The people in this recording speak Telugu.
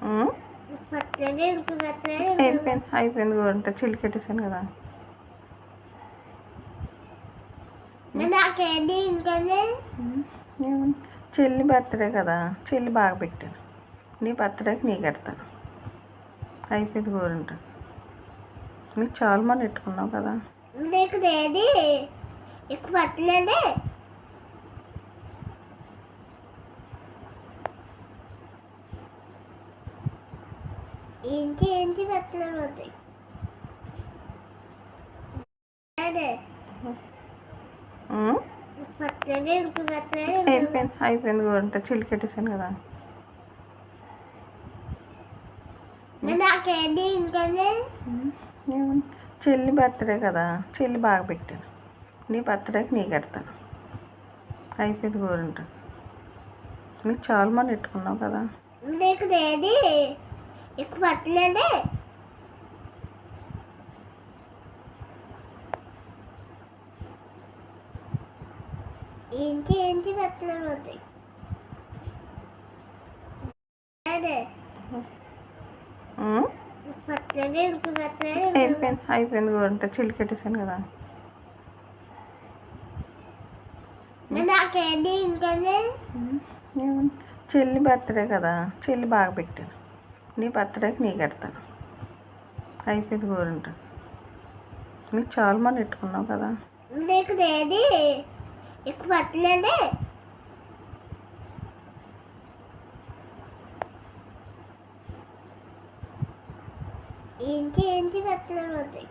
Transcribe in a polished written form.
ఉమ్, పట్టలేదు ఇంక పెట్టలేదు అయిపోయింది అయిపోయింది గోరంట చిలికెట్టేసాను కదా. నాకేంటి ఇంకనే ఏమని చెల్లి బర్త్డే కదా, చెల్లి బాగా పెట్టాను. నీ బర్త్డేకి నీకు పెడతాను. అయిపోయింది గోరంట. నీకు చాలా మంది పెట్టుకున్నావు కదా. నీకు ఏది ఎక్కువ పట్టలేదే ఇంటి ఇంటి పెట్టలేదు ఉమ్, పట్టలేదు ఇంక పెట్టలేదు అయిపోయింది అయిపోయింది గోరంట చిలికెట్టేసాను కదా. నాకేంటి ఇంకనే ఏమని చెల్లి బర్త్డే కదా, చెల్లి బాగా పెట్టాను. నీ బర్త్డేకి నీకు పెడతాను. అయిపోయింది గోరంట. నీకు చాలా మంది పెట్టుకున్నావు కదా. నీకు ఏది ఎక్కువ పట్టలేదే ఇంటి ఇంటి పెట్టలేదు ఉమ్, పట్టలేదు ఇంక పెట్టలేదు అయిపోయింది అయిపోయింది గోరంట చిలికెట్టేసాను కదా. నాకేంటి ఇంకనే ఏమని చెల్లి బర్త్డే కదా, చెల్లి బాగా పెట్టాను. నీ బర్త్డేకి నీకు పెడతాను. అయిపోయింది గోరంట. నీకు చాలా మంది పెట్టుకున్నావు కదా. నీకు ఏది ఎక్కువ పట్టలేదే ఇంటి ఇంటి పెట్టలేదు